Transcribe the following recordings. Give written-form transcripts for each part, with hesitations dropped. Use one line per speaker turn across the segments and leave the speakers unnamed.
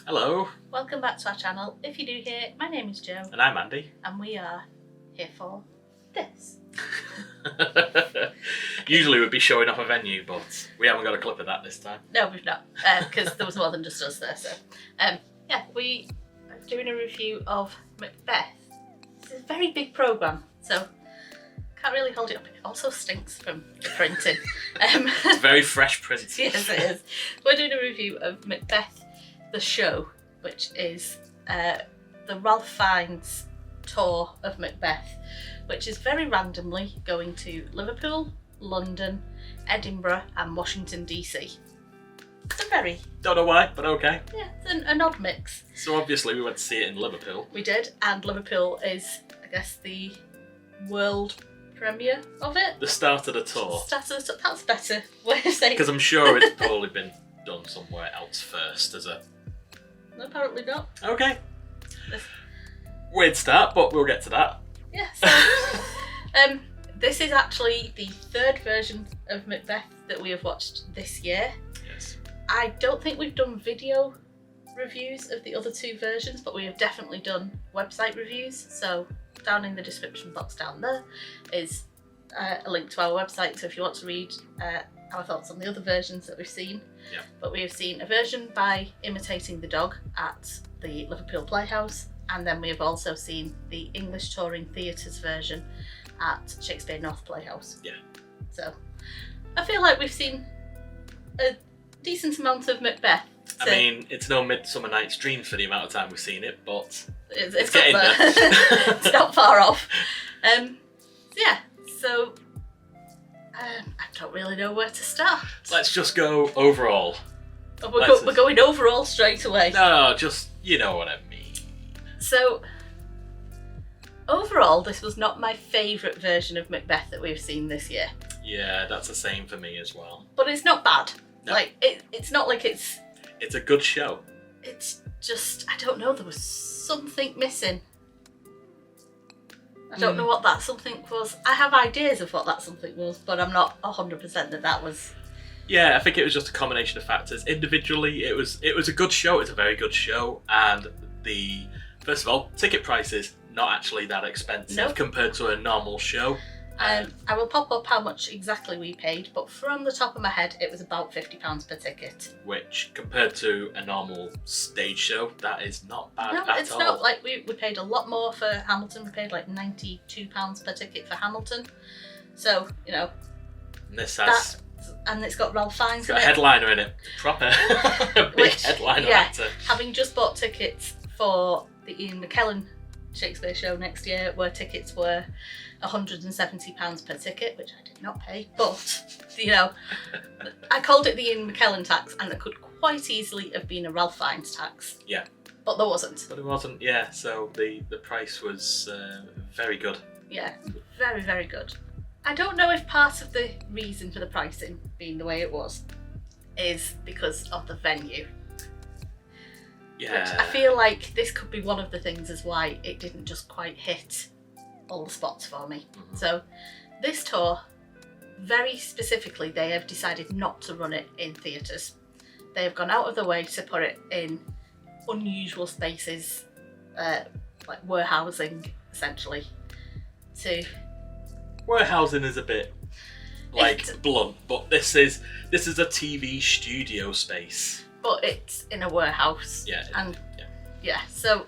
Hello.
Welcome back to our channel. If you're new here, my name is Jo.
And I'm Andy.
And we are here for this.
Usually we'd be showing off a venue, but we haven't got a clip of that this time.
No, we've not, because there was more than just us there. So, yeah, we are doing a review of Macbeth. It's a very big programme, so can't really hold it up. It also stinks from the printing.
It's very fresh print.
Yes, it is. We're doing a review of Macbeth The Show, which is the Ralph Fiennes tour of Macbeth, which is very randomly going to Liverpool, London, Edinburgh and Washington DC. It's a very...
Don't know why, but okay.
Yeah, it's an odd mix.
So obviously we went to see it in Liverpool.
We did, and Liverpool is, I guess, the world premiere of it.
The start of the tour.
That's a better way of saying it.
Because I'm sure it's probably been done somewhere else first as a...
No, apparently not.
Okay. Weird start, but we'll get to that.
Yeah, so this is actually the third version of Macbeth that we have watched this year.
Yes.
I don't think we've done video reviews of the other two versions, but we have definitely done website reviews. So down in the description box down there is a link to our website. So if you want to read our thoughts on the other versions that we've seen.
Yeah. But
we have seen a version by Imitating the Dog at the Liverpool Playhouse. And then we have also seen the English Touring Theatres version at Shakespeare North Playhouse.
Yeah.
So I feel like we've seen a decent amount of Macbeth.
I mean, it's no Midsummer Night's Dream for the amount of time we've seen it, but
it's
getting
there.
there.
It's not far off. Yeah, so I don't really know where to start.
Let's just go overall.
We're going overall straight away.
No, just, you know what I mean.
So, overall, this was not my favourite version of Macbeth that we've seen this year.
Yeah, that's the same for me as well.
But it's not bad.
No.
Like, it's not like it's...
It's a good show.
It's just, I don't know, there was something missing. I don't know what that something was. I have ideas of what that something was, but I'm not 100% that was...
Yeah, I think it was just a combination of factors. Individually, it was a good show. It's a very good show, and first of all, ticket prices not actually that expensive compared to a normal show.
I will pop up how much exactly we paid, but from the top of my head, it was about £50 per ticket.
Which, compared to a normal stage show, that is not bad at all.
No, it's not. Like, we paid a lot more for Hamilton. We paid like £92 per ticket for Hamilton. So, you know.
And this has...
And it's got Ralph Fiennes
It's got a headliner in it. Proper. Big headliner actor.
Having just bought tickets for the Ian McKellen Shakespeare show next year, where tickets were £170 per ticket, which I did not pay, but, you know, I called it the Ian McKellen tax, and it could quite easily have been a Ralph Fiennes tax.
Yeah.
But there wasn't.
But it wasn't, yeah, so the price was very good.
Yeah, very, very good. I don't know if part of the reason for the pricing being the way it was is because of the venue.
Yeah.
Which I feel like this could be one of the things as why it didn't just quite hit all the spots for me. Mm-hmm. So this tour, very specifically, they have decided not to run it in theatres. They have gone out of their way to put it in unusual spaces, like warehousing, essentially.
Warehousing is a bit blunt, but this is a TV studio space.
But it's in a warehouse.
Yeah.
And yeah, so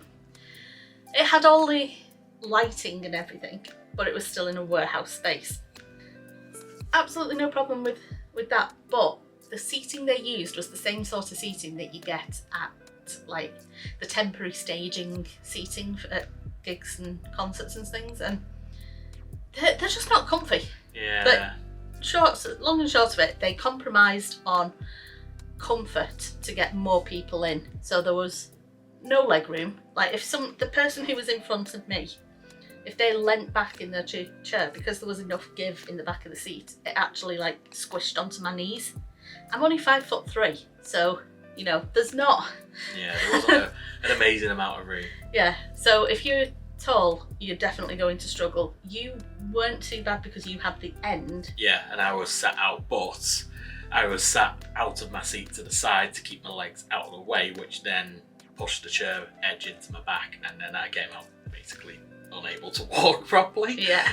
it had all the lighting and everything, but it was still in a warehouse space. Absolutely no problem with that, but the seating they used was the same sort of seating that you get at like the temporary staging seating at gigs and concerts and things, and they're just not comfy.
Yeah.
But long and short of it, they compromised on comfort to get more people in. So there was no leg room. Like if the person who was in front of me, if they leant back in their chair, because there was enough give in the back of the seat, it actually like squished onto my knees. I'm only 5'3", so you know there's not.
Yeah, there wasn't an amazing amount of room.
Yeah, so if you're tall, you're definitely going to struggle. You weren't too bad because you had the end.
Yeah, and I was sat out, but I was sat out of my seat to the side to keep my legs out of the way, which then pushed the chair edge into my back, and then I came out basically unable to walk properly.
Yeah.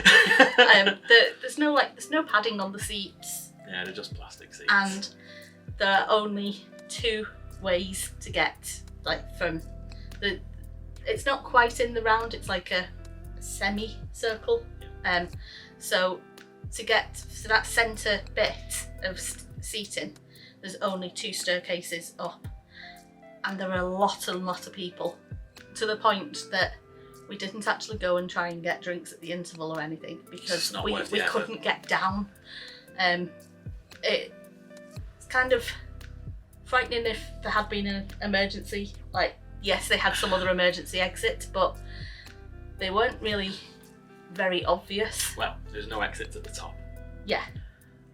There's no padding on the seats.
Yeah, they're just plastic seats.
And there are only 2 ways to get from the. It's not quite in the round. It's like a semi-circle. So to get to that centre bit of seating, there's only 2 staircases up, and there are a lot of people, to the point that we didn't actually go and try and get drinks at the interval or anything because we couldn't get down. It's kind of frightening if there had been an emergency. Yes, they had some other emergency exit, but they weren't really very obvious.
Well, there's no exits at the top.
Yeah.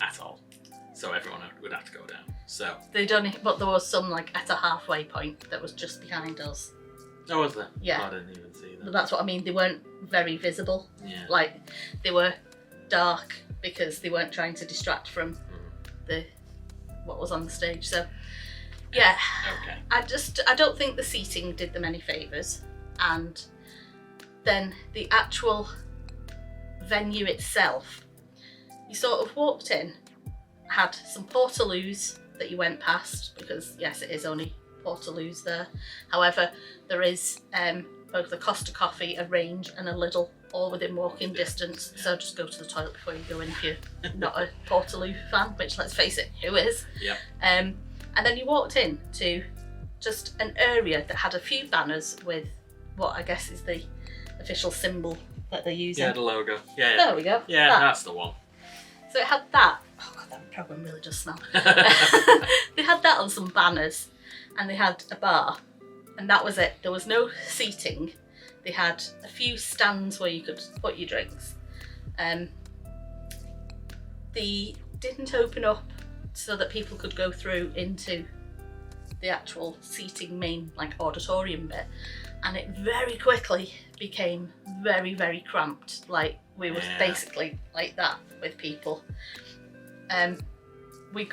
At all. So everyone would have to go down. So
They'd only, but there was some at a halfway point that was just behind us.
Oh, was there?
Yeah.
Oh, I didn't even see that.
But that's what I mean. They weren't very visible.
Yeah.
They were dark because they weren't trying to distract from what was on the stage. So yeah.
Okay.
I don't think the seating did them any favours, and then the actual venue itself, you sort of walked in, had some portaloos that you went past because yes, it is only portaloos there. However, there is both a Costa Coffee, a Range and a Lidl all within walking distance, so just go to the toilet before you go in if you're not a portaloo fan, which let's face it, who is?
Yeah.
And then you walked in to just an area that had a few banners with what I guess is the official symbol that they're using.
Yeah, the logo. Yeah.
There we go.
Yeah, that's the one.
So it had that. Oh god, that program really does smell. They had that on some banners, and they had a bar, and that was it. There was no seating. They had a few stands where you could put your drinks. They didn't open up so that people could go through into the actual seating main auditorium bit, and it very quickly became very, very cramped. We were basically like that with people. We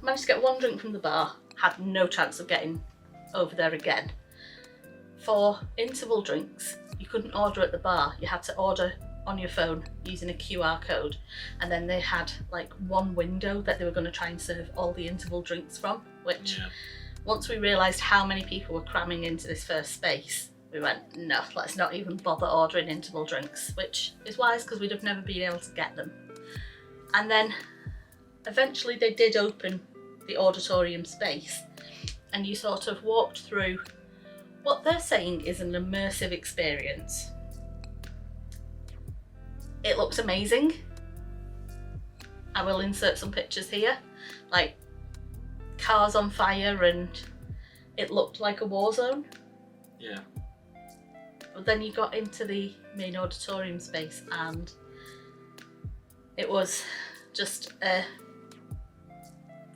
managed to get one drink from the bar, had no chance of getting over there again. For interval drinks, you couldn't order at the bar, you had to order on your phone using a QR code, and then they had one window that they were going to try and serve all the interval drinks from, which once we realised how many people were cramming into this first space, we went, no, let's not even bother ordering interval drinks, which is wise because we'd have never been able to get them. And then eventually they did open the auditorium space, and you sort of walked through what they're saying is an immersive experience. It looks amazing. I will insert some pictures here, cars on fire, and it looked like a war zone.
Yeah.
But then you got into the main auditorium space and it was just a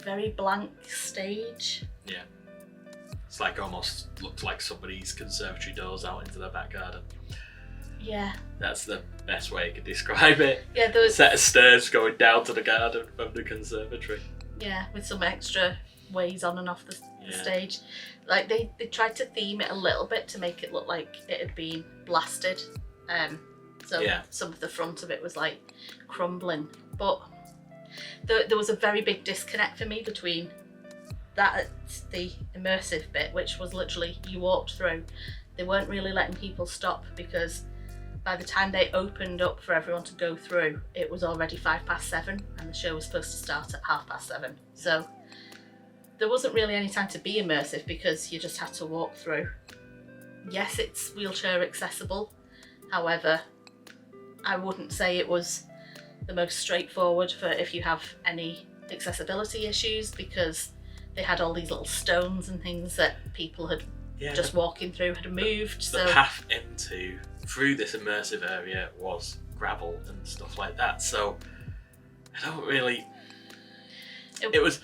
very blank stage.
Yeah. It's almost looked like somebody's conservatory doors out into their back garden.
Yeah.
That's the best way I could describe it.
Yeah, there was
a set of stairs going down to the garden from the conservatory.
Yeah, with some extra ways on and off the stage. They tried to theme it a little bit to make it look like it had been blasted. Some of the front of it was crumbling. But there was a very big disconnect for me between that, the immersive bit, which was literally you walked through. They weren't really letting people stop because by the time they opened up for everyone to go through, it was already 7:05 and the show was supposed to start at 7:30. So there wasn't really any time to be immersive because you just had to walk through. Yes, it's wheelchair accessible. However, I wouldn't say it was the most straightforward for if you have any accessibility issues, because they had all these little stones and things that people had walking through had moved.
The path through this immersive area was gravel and stuff like that. So I don't really. It was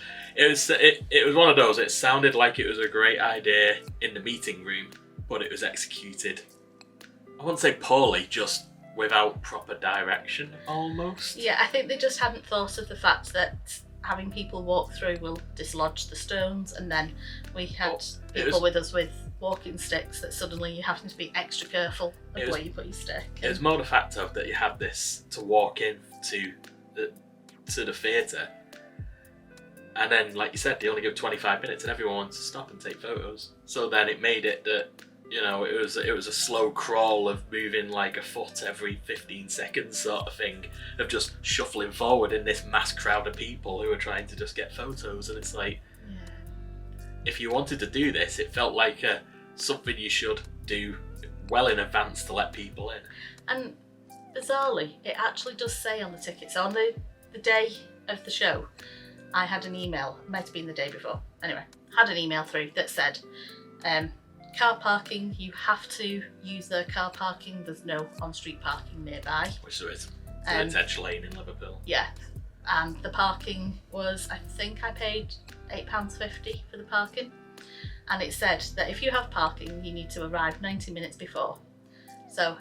one of those. It sounded like it was a great idea in the meeting room, but it was executed, I wouldn't say poorly, just without proper direction almost.
Yeah, I think they just hadn't thought of the fact that having people walk through will dislodge the stones, and then we had people with us with walking sticks that suddenly you're having to be extra careful of where you put your stick.
It was more the fact of that you had this to walk in to the theatre, and then, like you said, they only give 25 minutes and everyone wants to stop and take photos. So then it made it that, you know, it was a slow crawl of moving like a foot every 15 seconds sort of thing, of just shuffling forward in this mass crowd of people who are trying to just get photos. And it's like, if you wanted to do this, it felt like something you should do well in advance to let people in. And
bizarrely, it actually does say on the ticket. So on the day of the show, I had an email, it might have been the day before, anyway, had an email through that said, car parking, you have to use the car parking, there's no on-street parking nearby.
Which there is. It's Edge Lane in Liverpool.
Yeah, and the parking was, I think I paid £8.50 for the parking, and it said that if you have parking you need to arrive 90 minutes before. So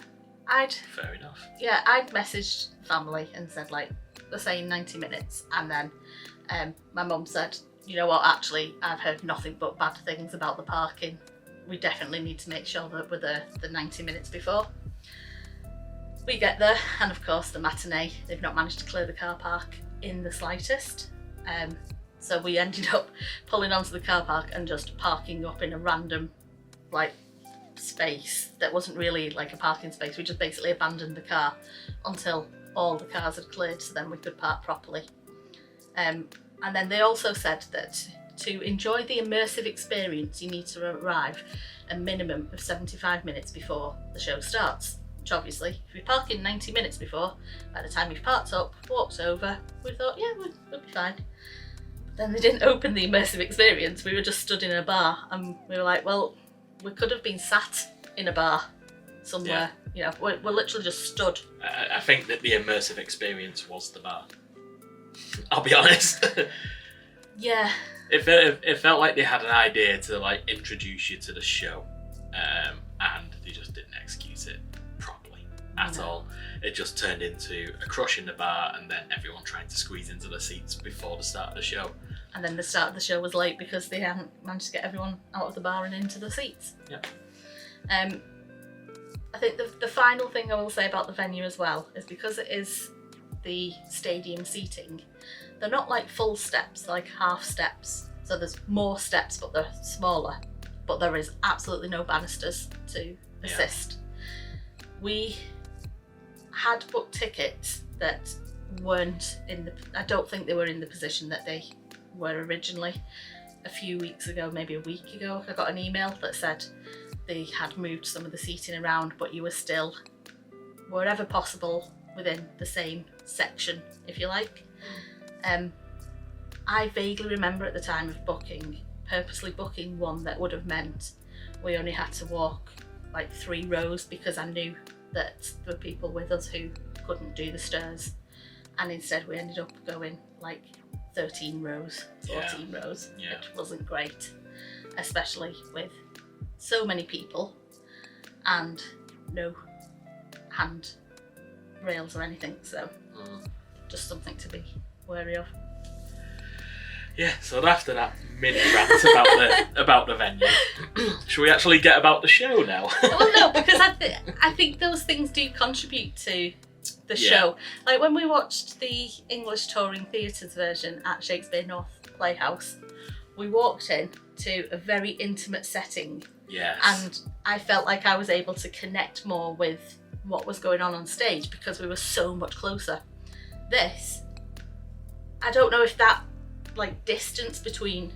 fair enough.
Yeah, I'd messaged the family and said, like, they're saying 90 minutes, and then my mum said, you know what, actually I've heard nothing but bad things about the parking. We definitely need to make sure that we're there the 90 minutes before. We get there, and of course the matinee, they've not managed to clear the car park in the slightest. So we ended up pulling onto the car park and just parking up in a random like space that wasn't really like a parking space. We just basically abandoned the car until all the cars had cleared, so then we could park properly. And then they also said that to enjoy the immersive experience you need to arrive a minimum of 75 minutes before the show starts. Which obviously, if you're parking 90 minutes before, by the time you've parked up, walked over, we thought, yeah, we'll be fine. But then they didn't open the immersive experience. We were just stood in a bar, and we were like, well, we could have been sat in a bar somewhere. Yeah. You know, we're literally just stood.
I think that the immersive experience was the bar. I'll be honest.
Yeah.
It felt like they had an idea to like introduce you to the show, and they just didn't execute it properly at all. It just turned into a crush in the bar, and then everyone trying to squeeze into the seats before the start of the show.
And then the start of the show was late because they hadn't managed to get everyone out of the bar and into the seats.
Yeah.
I think the final thing I will say about the venue as well is because it is the stadium seating, they're not like full steps, they're like half steps. So there's more steps, but they're smaller. But there is absolutely no banisters to assist. Yeah. We had booked tickets that weren't I don't think they were in the position that they were originally. A few weeks ago, maybe a week ago, I got an email that said they had moved some of the seating around, but you were still, wherever possible, within the same section, if you like. I vaguely remember at the time of booking, purposely booking one that would have meant we only had to walk like 3 rows because I knew that there were people with us who couldn't do the stairs, and instead we ended up going like 13 rows, 14 rows, which wasn't great, especially with so many people and no hand rails or anything, so just something to be wary of.
Yeah, so after that mini rant about the venue, should we actually get about the show now?
Well, no, because I think those things do contribute to the show. Like when we watched the English touring theatres version at Shakespeare North Playhouse, we walked in to a very intimate setting.
Yes.
And I felt like I was able to connect more with what was going on stage because we were so much closer. This, I don't know if that like distance between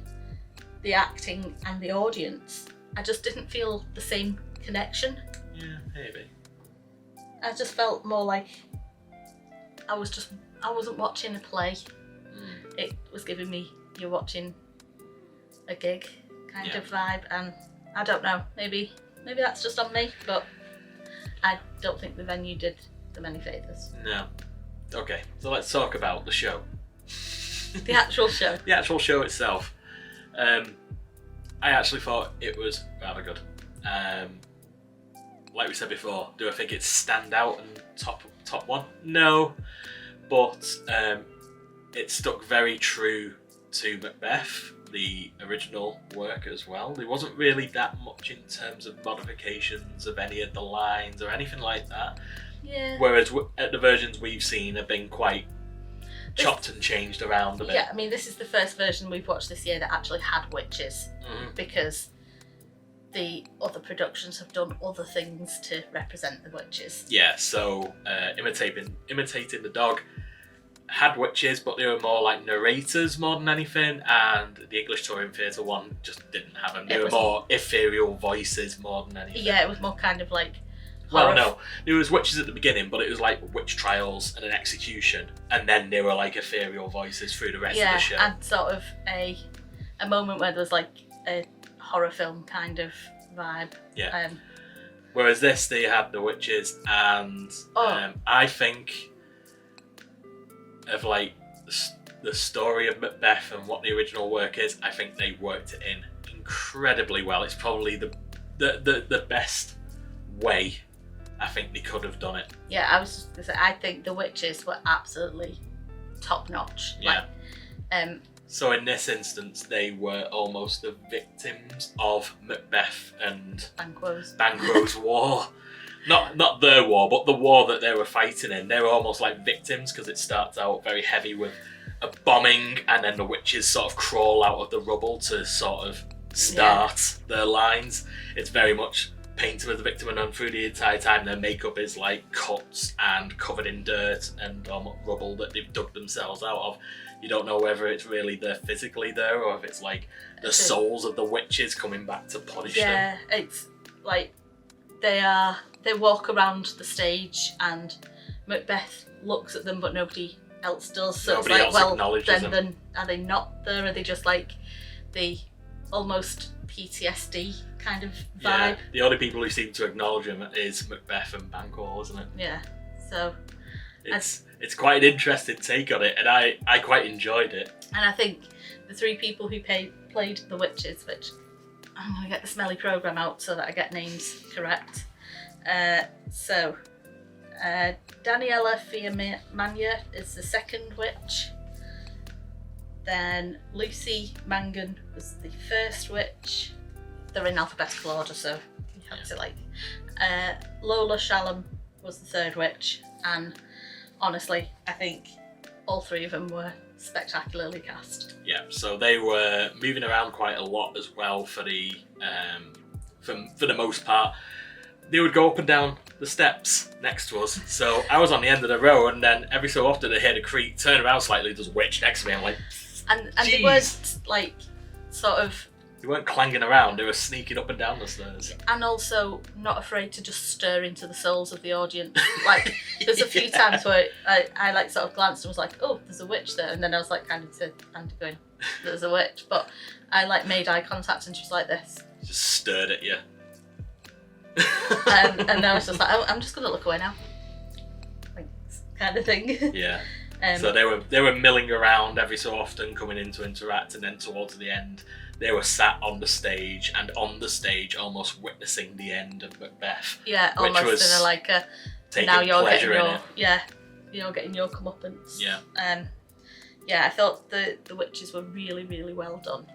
the acting and the audience, I just didn't feel the same connection.
Yeah, maybe.
I just felt more like I wasn't watching a play. It was giving me, you're watching a gig kind of vibe, and I don't know, maybe that's just on me, but I don't think the venue did them any favours.
No. Okay, so let's talk about the show.
The actual show.
The actual show itself. I actually thought it was rather good. Like we said before, do I think it's stand out and top one? No, but it stuck very true to Macbeth, the original work as well. There wasn't really that much in terms of modifications of any of the lines or anything like that.
Yeah.
Whereas the versions we've seen have been quite chopped and changed around a bit.
Yeah, I mean, this is the first version we've watched this year that actually had witches, because the other productions have done other things to represent the witches.
Yeah, so imitating the dog had witches, but they were more like narrators more than anything, and the English touring theatre one just didn't have them. They were more ethereal voices more than anything.
Yeah, it was more kind of like...
Well, no, there was witches at the beginning, but it was like witch trials and an execution, and then they were like ethereal voices through the rest of the show.
Yeah, and sort of a moment where there was like a horror film kind of vibe.
Yeah. Whereas this, they had the witches, and I think of like the story of Macbeth and what the original work is, I think they worked it in incredibly well. It's probably the best way I think they could have done it.
Yeah, I was just gonna say, I think the witches were absolutely top notch.
Yeah. So in this instance, they were almost the victims of Macbeth and Banquo's war. Not their war, but the war that they were fighting in. They were almost like victims, because it starts out very heavy with a bombing, and then the witches sort of crawl out of the rubble to sort of start their lines. It's very much paint them as a victim, and then through the entire time their makeup is like cuts and covered in dirt and rubble that they've dug themselves out of. You don't know whether it's really they're physically there, or if it's like the souls of the witches coming back to punish them.
Yeah, it's like they walk around the stage and Macbeth looks at them, but nobody else does. So
Nobody
it's
else
like, well,
acknowledges them.
then are they not there? Are they just like the almost PTSD kind of vibe?
Yeah, the only people who seem to acknowledge him is Macbeth and Banquo, isn't it?
Yeah, so
it's quite an interesting take on it, and I quite enjoyed it.
And I think the three people who played the witches, which I'm going to get the smelly programme out so that I get names correct. Daniela Fiamania is the second witch. Then Lucy Mangan was the first witch. They're in alphabetical order, so you have to like. Lola Shalom was the third witch, and honestly, I think all three of them were spectacularly cast.
Yeah, so they were moving around quite a lot as well for the most part. They would go up and down the steps next to us. So I was on the end of the row, and then every so often I hear the creak, turn around slightly, there's a witch next to me. I'm like,
and they weren't like sort of.
They weren't clanging around. They were sneaking up and down the stairs.
And also not afraid to just stir into the souls of the audience. Like there's a few times where I like sort of glanced and was like, oh, there's a witch there, and then I was like kind of to Andy going, there's a witch, but I like made eye contact and she was like this.
Just stared at you.
And then I was just like, oh, I'm just gonna look away now. Thanks, kind of thing.
Yeah. So they were milling around every so often, coming in to interact, and then towards the end, they were sat on the stage, and on the stage, almost witnessing the end of Macbeth.
Yeah, almost
was
in a like a.
Taking
now you're
pleasure
getting
in
your
it.
you're getting your comeuppance.
Yeah.
Yeah, I thought the witches were really, really well done.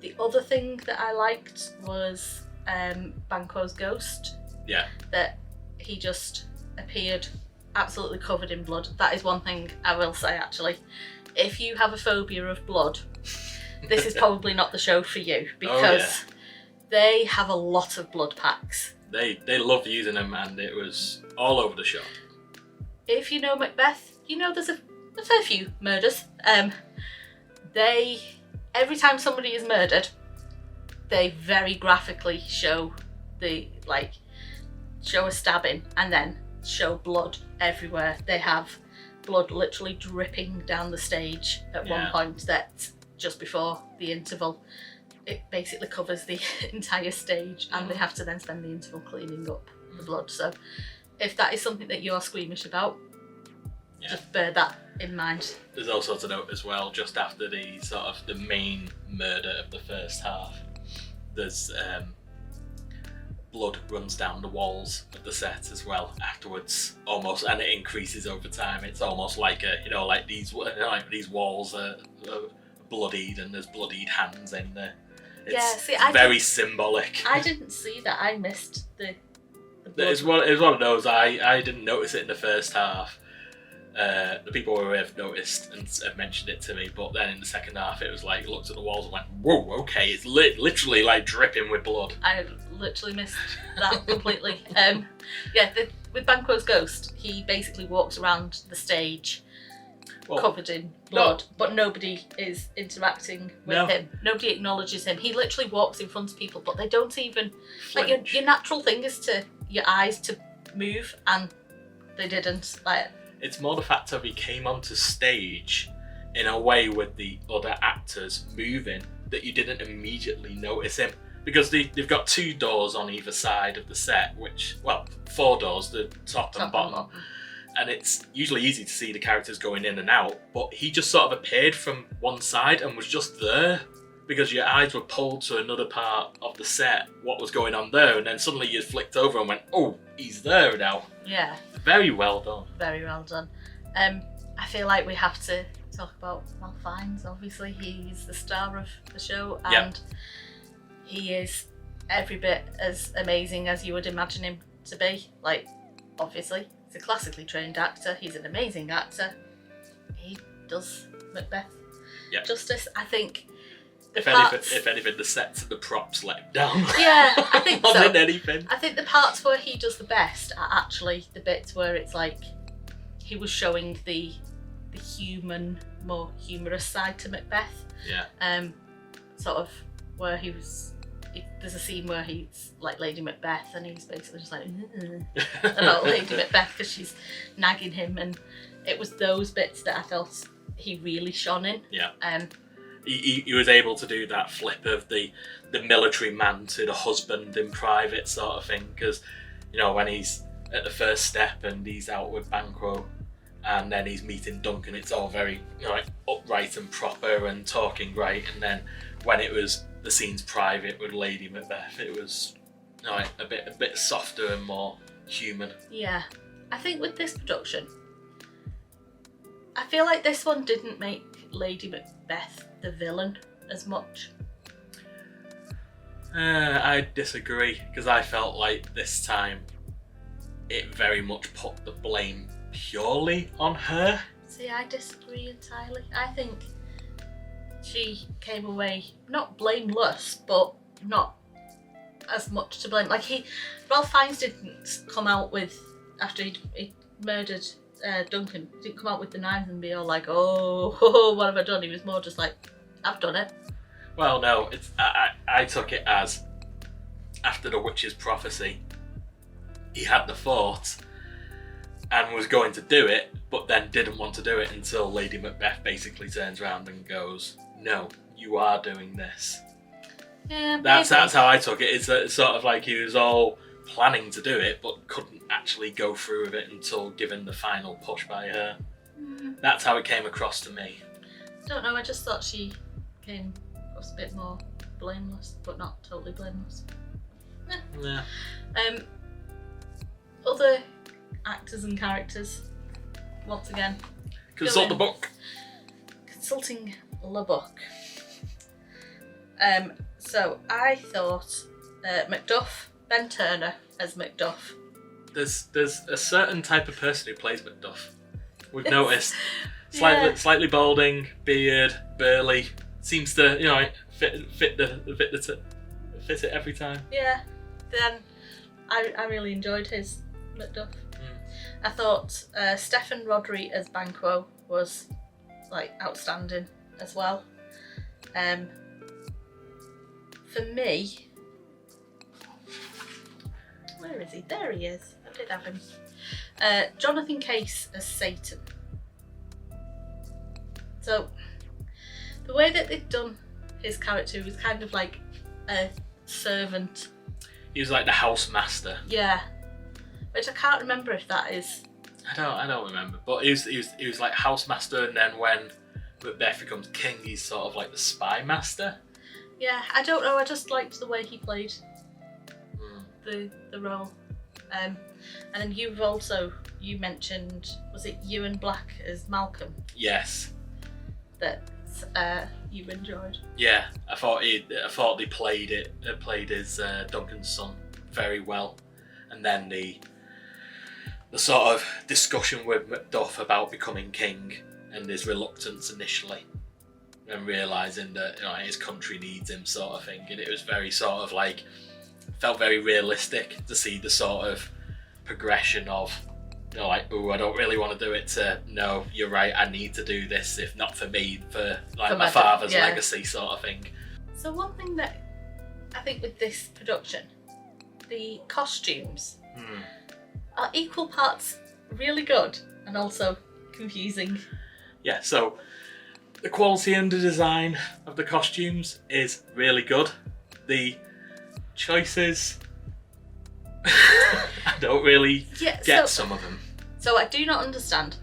The other thing that I liked was Banquo's ghost.
Yeah.
That he just appeared absolutely covered in blood. That is one thing I will say, actually. If you have a phobia of blood, this is probably not the show for you, because they have a lot of blood packs.
They loved using them, and it was all over the show.
If you know Macbeth, you know there's a fair few murders. Every time somebody is murdered, they very graphically show show a stabbing and then show blood everywhere. They have blood literally dripping down the stage at one point that just before the interval. It basically covers the entire stage, and they have to then spend the interval cleaning up the blood. So if that is something that you're squeamish about, just bear that in mind.
There's also to note as well, just after the main murder of the first half, there's blood runs down the walls of the set as well afterwards, almost, and it increases over time. It's almost like these walls are bloodied, and there's bloodied hands in there. It's very symbolic.
I didn't see that. I missed the blood.
It's one of those. I didn't notice it in the first half. The people who have noticed and have mentioned it to me, but then in the second half it was like, looked at the walls and went, whoa, okay, it's literally like dripping with blood.
I literally missed that completely. With Banquo's ghost, he basically walks around the stage covered in blood, but nobody is interacting with him. Nobody acknowledges him. He literally walks in front of people, but they don't even like your natural thing is to your eyes to move, and they didn't. Like,
it's more the fact that he came onto stage in a way with the other actors moving that you didn't immediately notice him, because they've got 2 doors on either side of the set, 4 doors, the top and bottom. And it's usually easy to see the characters going in and out, but he just sort of appeared from one side and was just there because your eyes were pulled to another part of the set, what was going on there, and then suddenly you flicked over and went, oh, he's there now.
Yeah.
Very well done.
Very well done. I feel like we have to talk about Ralph Fiennes. Obviously, he's the star of the show, and he is every bit as amazing as you would imagine him to be. Like, obviously, he's a classically trained actor. He's an amazing actor. He does Macbeth justice. I think. If anything, the sets and the props let him down. Yeah, I think so.
More than anything.
I think the parts where he does the best are actually the bits where it's like he was showing the human, more humorous side to Macbeth.
Yeah.
Sort of where there's a scene where he's like Lady Macbeth, and he's basically just like about Lady Macbeth because she's nagging him, and it was those bits that I felt he really shone in.
Yeah. He was able to do that flip of the military man to the husband in private sort of thing, because when he's at the first step and he's out with Banquo and then he's meeting Duncan, it's all very upright and proper and talking right, and then when it was the scene's private with Lady Macbeth, it was a bit softer and more human.
Yeah, I think with this production, I feel like this one didn't make Lady Macbeth the villain as much.
I disagree, because I felt like this time it very much put the blame purely on her.
See, I disagree entirely. I think she came away not blameless, but not as much to blame. Like Ralph Fiennes didn't come out with, after he murdered Duncan, didn't come out with the knives and be all like, oh, what have I done? He was more just like, I've done it.
Well, no, I took it as, after the witch's prophecy, he had the thought and was going to do it, but then didn't want to do it until Lady Macbeth basically turns around and goes, no, you are doing this.
Yeah,
that's how I took it. It's sort of like he was all planning to do it, but couldn't actually go through with it until given the final push by her. That's how it came across to me.
Don't know, I just thought she came across a bit more blameless, but not totally blameless.
Yeah.
Other actors and characters, once again.
Consult the book.
Consulting the book. So I thought Macduff, Ben Turner as Macduff.
There's a certain type of person who plays Macduff. We've noticed. Slightly balding, beard, burly. Seems to fit it every time.
Yeah. Then I really enjoyed his Macduff. I thought Stephen Rodri as Banquo was outstanding as well. For me, where is he? There he is. I did have him. Jonathan Case as Satan. So the way that they've done his character was kind of like a servant.
He was like the housemaster.
Yeah, which I can't remember if that is.
I don't remember, but he was like housemaster, and then when Macbeth becomes king, he's sort of like the spy master.
Yeah, I don't know. I just liked the way he played the role. And then you mentioned, was it Ewan Black as Malcolm?
Yes.
That you enjoyed.
Yeah, I thought they played his Duncan's son very well, and then the sort of discussion with Macduff about becoming king and his reluctance initially, and realising that his country needs him, sort of thing, and it was very sort of like, felt very realistic to see the sort of progression of, like, oh, I don't really want to do it, to, no, you're right, I need to do this, if not for me, for like my father's legacy, sort of thing.
So one thing that I think with this production, the costumes are equal parts really good and also confusing.
Yeah, so the quality and the design of the costumes is really good. The choices, I don't really get some of them.
So I do not understand.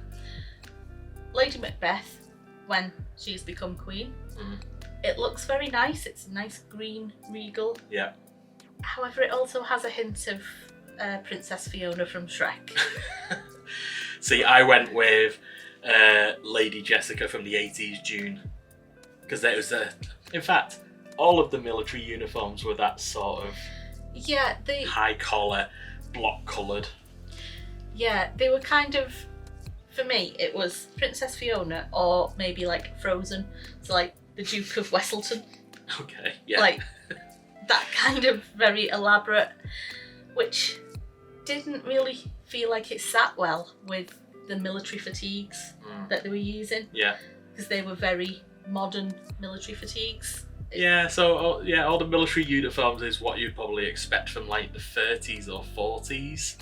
Lady Macbeth, when she's become queen, it looks very nice. It's a nice green regal.
Yeah.
However, it also has a hint of Princess Fiona from Shrek.
See, I went with Lady Jessica from the 80s June, because it was in fact, all of the military uniforms were that sort of high collar, block coloured.
Yeah, they were kind of, for me, it was Princess Fiona or maybe like Frozen, so like the Duke of Wesselton.
Okay, yeah.
Like that kind of very elaborate, which didn't really feel like it sat well with the military fatigues that they were using.
Yeah.
Because they were very modern military fatigues.
Yeah, so all the military uniforms is what you'd probably expect from like the 30s or 40s,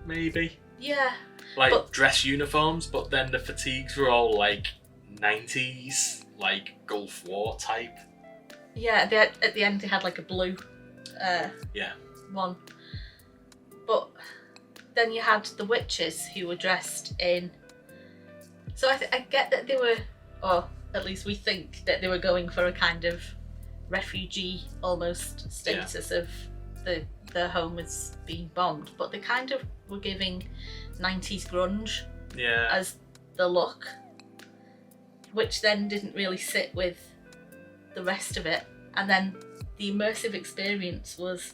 maybe.
Yeah.
Like dress uniforms, but then the fatigues were all like 90s, like Gulf War type.
Yeah, at the end they had like a blue one. But then you had the witches who were dressed in... So I get that they were, or at least we think that they were going for a kind of refugee almost status of their home was being bombed, but they kind of were giving 90s grunge as the look, which then didn't really sit with the rest of it. And then the immersive experience was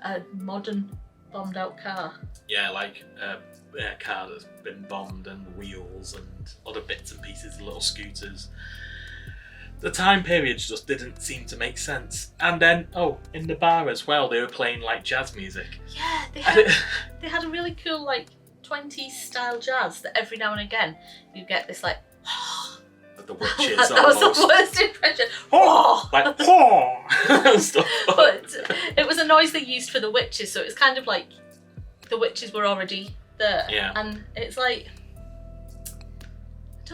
a modern bombed out car.
Yeah, like a car that's been bombed, and wheels and other bits and pieces, little scooters. The time periods just didn't seem to make sense. And then, in the bar as well, they were playing like jazz music.
Yeah, they had a really cool like 20s style jazz that every now and again you get this like
the witches
that was the worst impression.
Like stuff.
But it was a noise they used for the witches, so it was kind of like the witches were already there.
Yeah.
And it's like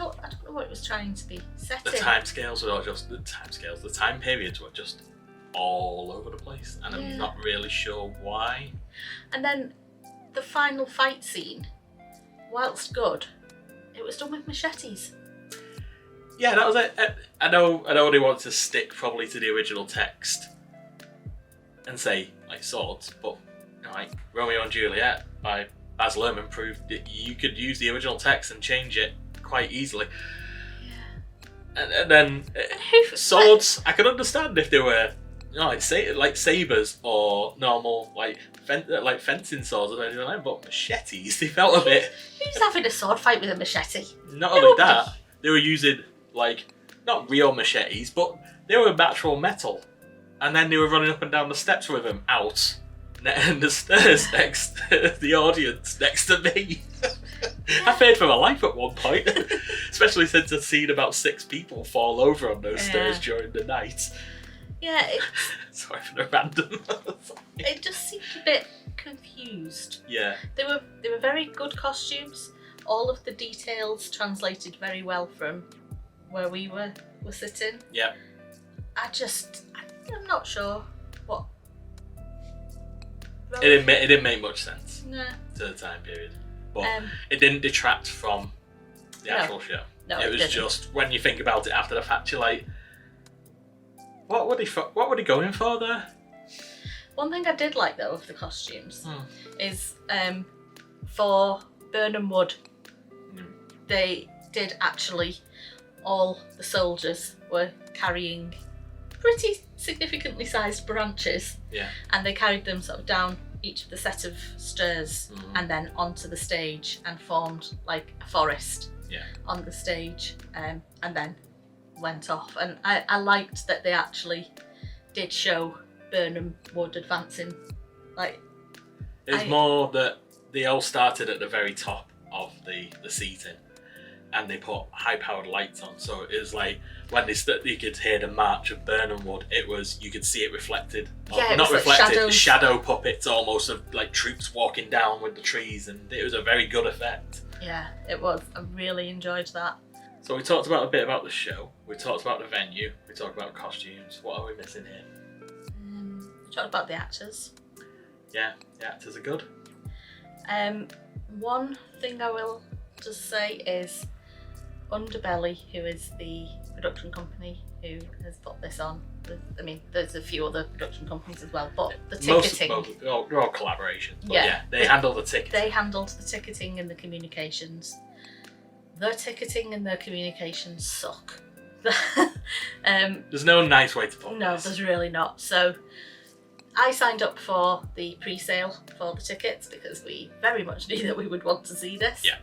I don't know what it was trying to be set in.
The time periods were just all over the place, and I'm not really sure why. And
then the final fight scene, whilst good, it was done with machetes.
Yeah, that was it. I know they want to stick probably to the original text and say like swords, but like Romeo and Juliet by Baz Luhrmann proved that you could use the original text and change it quite easily. Yeah. And then swords, I could understand if they were like sabers or normal like fencing swords or anything like that, but machetes, they felt a bit.
Who's having a sword fight with a machete?
Not only that, they were using like not real machetes, but they were natural metal, and then they were running up and down the steps with them out, and the stairs next to the audience next to me. I feared for my life at one point, especially since I'd seen about 6 people fall over on those stairs during the night.
Yeah,
sorry for the random.
It just seemed a bit confused.
Yeah,
they were very good costumes. All of the details translated very well from where we were sitting.
Yeah.
I'm not sure what.
It didn't make much sense.
No.
To the time period, but it didn't detract from the actual show.
No,
it was just when you think about it after the fact, you're like, what were they going for there?
One thing I did like though of the costumes is for Burnham Wood, they did actually, all the soldiers were carrying pretty significantly sized branches, and they carried them sort of down each of the set of stairs and then onto the stage and formed like a forest on the stage, and then went off. And I liked that they actually did show Burnham Wood advancing. Like,
it's more that they all started at the very top of the seating, and they put high-powered lights on, so it was like when you could hear the march of Burnham Wood, you could see it reflected.
Yeah,
not reflected,
like
shadow puppets almost of like troops walking down with the trees, and it was a very good effect.
Yeah, it was. I really enjoyed that.
So we talked about a bit about the show, we talked about the venue, we talked about costumes. What are we missing here?
We talked about the actors.
Yeah, the actors are good.
One thing I will just say is Underbelly, who is the production company who has put this on. I mean, there's a few other production companies as well, but the ticketing...
they're all collaborations, but they handle the ticketing.
They handled the ticketing and the communications. The ticketing and the communications suck.
There's no nice way to put this.
No, there's really not. So I signed up for the pre-sale for the tickets because we very much knew that we would want to see this.
Yeah.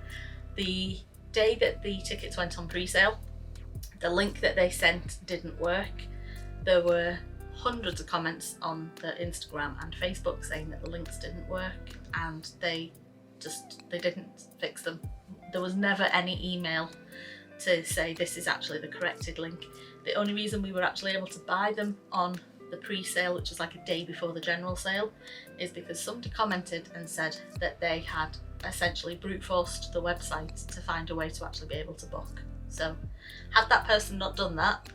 The day that the tickets went on pre-sale, the link that they sent didn't work. There were hundreds of comments on the Instagram and Facebook saying that the links didn't work, and they didn't fix them. There was never any email to say this is actually the corrected link. The only reason we were actually able to buy them on the pre-sale, which was like a day before the general sale, is because somebody commented and said that they had essentially brute forced the website to find a way to actually be able to book. So had that person not done that,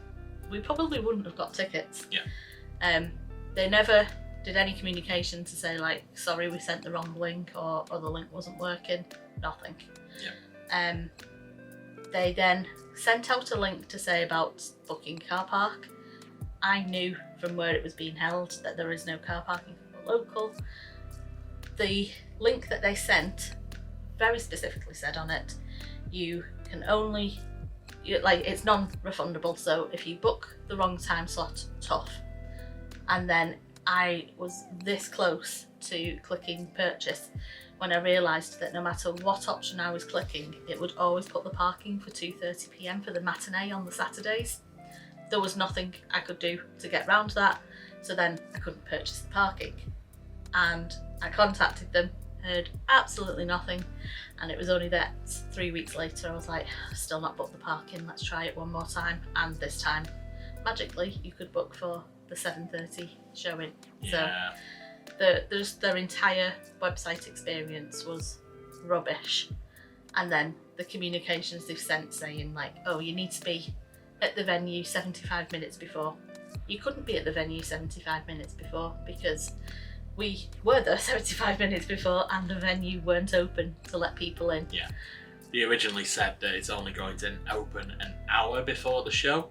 we probably wouldn't have got tickets.
Yeah.
They never did any communication to say like, sorry, we sent the wrong link, or the link wasn't working. Nothing.
Yeah.
They then sent out a link to say about booking car park. I knew from where it was being held that there is no car parking for the local. The link that they sent very specifically said on it, you can only, it's non-refundable, so if you book the wrong time slot, tough. And then I was this close to clicking purchase when I realised that no matter what option I was clicking, it would always put the parking for 2:30 p.m. for the matinee on the Saturdays. There was nothing I could do to get round that, so then I couldn't purchase the parking. And I contacted them, heard absolutely nothing, and it was only that 3 weeks later I was like, still not booked the parking, let's try it one more time. And this time, magically, you could book for the 7:30 showing.
Yeah.
So their entire website experience was rubbish. And then the communications they've sent saying like, oh, you need to be at the venue 75 minutes before. You couldn't be at the venue 75 minutes before because we were there 75 minutes before and the venue weren't open to let people in.
Yeah. They originally said that it's only going to open an hour before the show.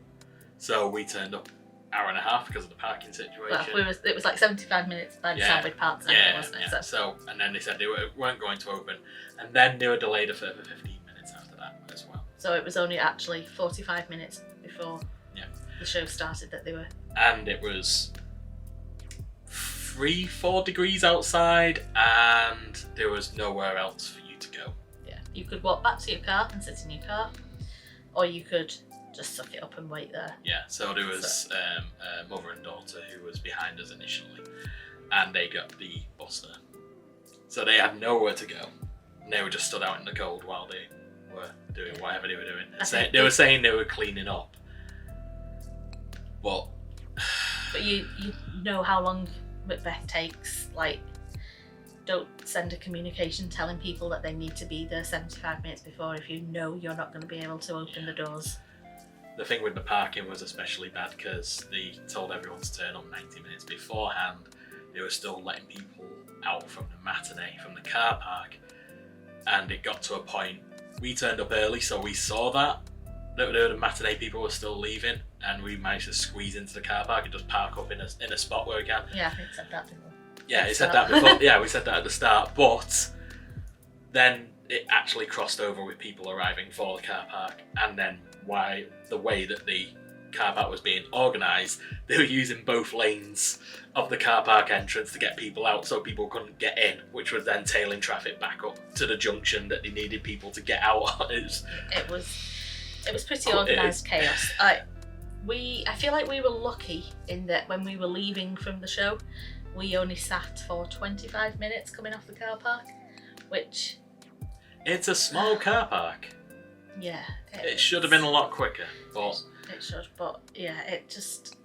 So we turned up hour and a half because of the parking situation.
Well, it was like 75 minutes by the Sandwich Park Centre, wasn't it?
So, and then they said they weren't going to open, and then they were delayed a further 15 minutes after that as well.
So it was only actually 45 minutes before the show started that they were.
And it was 3-4 degrees outside, and there was nowhere else for you to go.
Yeah, you could walk back to your car and sit in your car, or you could just suck it up and wait there.
Yeah, so there was a mother and daughter who was behind us initially, and they got the bus there. So they had nowhere to go, and they were just stood out in the cold while they were doing whatever they were doing. They were saying they were cleaning up, but
you know how long Macbeth takes. Like, don't send a communication telling people that they need to be there 75 minutes before if you know you're not going to be able to open the doors.
The thing with the parking was especially bad because they told everyone to turn up 90 minutes beforehand. They were still letting people out from the matinee, from the car park, and it got to a point, we turned up early, so we saw that the matinee people were still leaving, and we managed to squeeze into the car park and just park up in a spot where we can.
Yeah, I think said that, didn't we?
Yeah, he said that before. Yeah, we said that at the start. But then it actually crossed over with people arriving for the car park, and then the way that the car park was being organised, they were using both lanes of the car park entrance to get people out, so people couldn't get in, which was then tailing traffic back up to the junction that they needed people to get out.
It was pretty organised chaos. I feel like we were lucky in that when we were leaving from the show, we only sat for 25 minutes coming off the car park, which...
It's a small car park.
Yeah.
It should have been a lot quicker, but...
It should, but yeah, it just...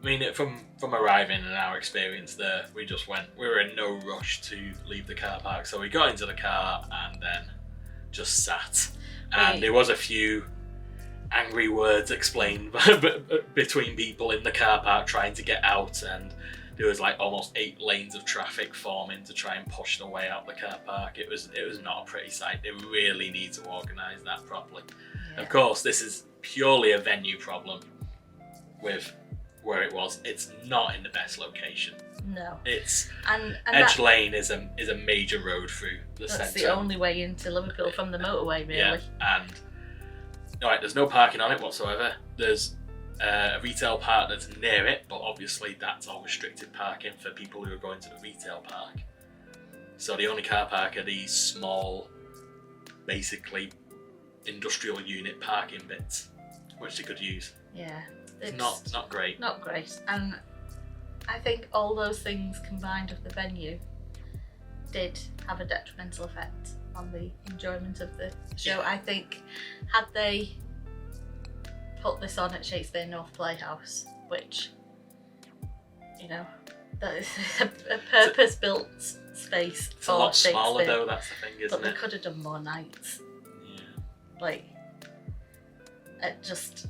I mean, from arriving and our experience there, we were in no rush to leave the car park, so we got into the car and then just sat. And there was a few angry words explained between people in the car park trying to get out, and there was like almost 8 lanes of traffic forming to try and push the way out the car park. It was not a pretty sight. They really need to organise that properly. Yeah. Of course, this is purely a venue problem with where it was. It's not in the best location. No. It's and Edge Lane is a major road through the centre. That's the
only way into Liverpool from the motorway, really.
Yeah, and there's no parking on it whatsoever. There's a retail park that's near it, but obviously that's all restricted parking for people who are going to the retail park. So the only car park are these small, basically industrial unit parking bits, which they could use.
Yeah.
It's not great.
Not great. And I think all those things combined with the venue did have a detrimental effect on the enjoyment of the show. Yeah. I think had they put this on at Shakespeare North Playhouse, which, that is a purpose-built space
it's
for
a lot
Shakespeare.
Smaller though, that's the thing, isn't
but
it?
But they could have done more nights.
Yeah.
It just...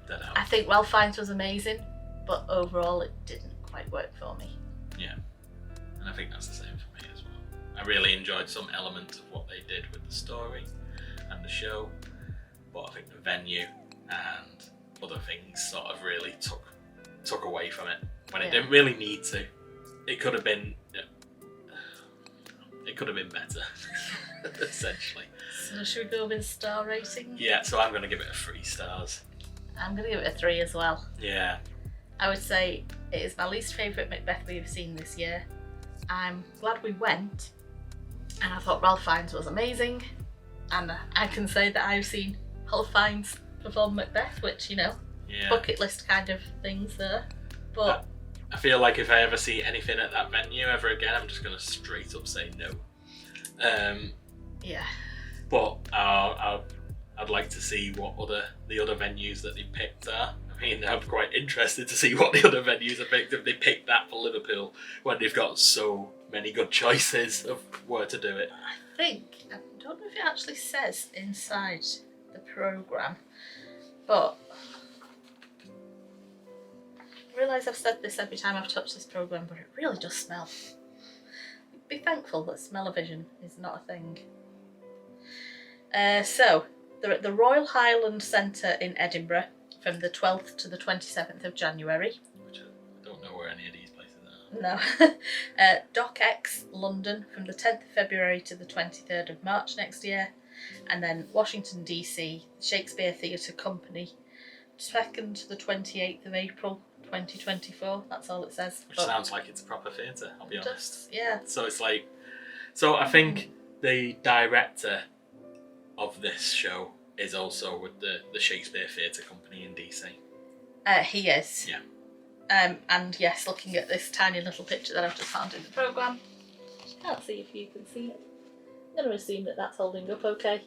Don't know.
I think Ralph Fiennes was amazing, but overall it didn't quite work for me.
Yeah, and I think that's the same for me as well. I really enjoyed some elements of what they did with the story and the show, but I think the venue and other things sort of really took away from it when it didn't really need to. It could have been better, essentially.
So should we go with star rating?
Yeah, so I'm going to give it a 3 stars.
I'm going to give it a 3 as well.
Yeah.
I would say it is my least favourite Macbeth we've seen this year. I'm glad we went, and I thought Ralph Fiennes was amazing, and I can say that I've seen Ralph Fiennes perform Macbeth, which, bucket list kind of things there. But
I feel like if I ever see anything at that venue ever again, I'm just going to straight up say no.
Yeah.
But I'd like to see what the other venues that they picked are. I mean, I'm quite interested to see what the other venues are picked if they picked that for Liverpool when they've got so many good choices of where to do it.
I don't know if it actually says inside the programme, but I realise I've said this every time I've touched this programme, but it really does smell. Be thankful that smell-o-vision is not a thing. So, they're at the Royal Highland Centre in Edinburgh from the 12th to the 27th of January.
Which I don't know where any of these places are.
No. Dock X, London, from the 10th of February to the 23rd of March next year. And then Washington DC, Shakespeare Theatre Company, 2nd to the 28th of April 2024. That's all it says.
Which sounds like it's a proper theatre, I'll be honest.
Yeah.
So it's like... So I think the director of this show is also with the Shakespeare Theatre Company in DC.
He is.
Yeah.
And yes, looking at this tiny little picture that I've just found in the programme, can't see if you can see it. I'm going to assume that that's holding up okay.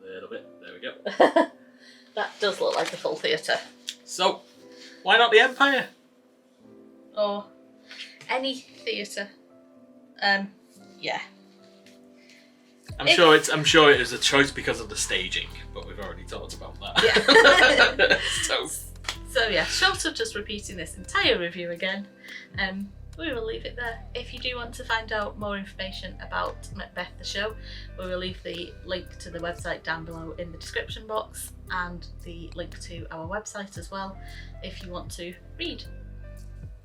A little bit. There we go.
That does look like a full theatre.
So, why not the Empire?
Or any theatre. Yeah.
I'm sure it was a choice because of the staging, but we've already talked about that.
Yeah.
So
yeah, short of just repeating this entire review again, we will leave it there. If you do want to find out more information about Macbeth the Show, we will leave the link to the website down below in the description box, and the link to our website as well if you want to read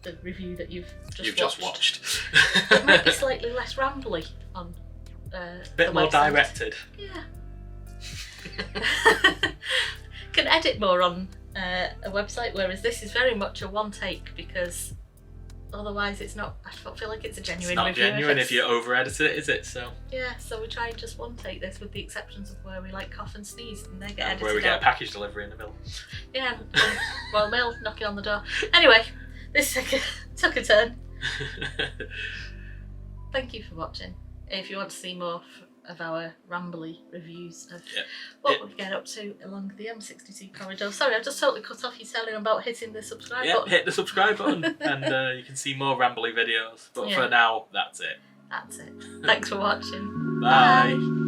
the review that you've
just watched.
It might be slightly less rambly on
bit
the
more
website.
directed.
Yeah. Can edit more on a website, whereas this is very much a one take, because otherwise it's not. I don't feel like it's a genuine
It's not
review.
genuine if you over edit it, is it? So
yeah, so we try and just one take this, with the exceptions of where we like cough and sneeze, and they get
and
edited
where we get
out.
a package delivery in the middle.
Yeah, Royal Mail knocking on the door. Anyway, this took a turn. Thank you for watching. If you want to see more of our rambly reviews of what we get up to along the M62 corridor. Sorry, I just totally cut off you telling about hitting the subscribe button.
Hit the subscribe button and you can see more rambly videos. But for now, that's it.
That's it. Thanks for watching.
Bye.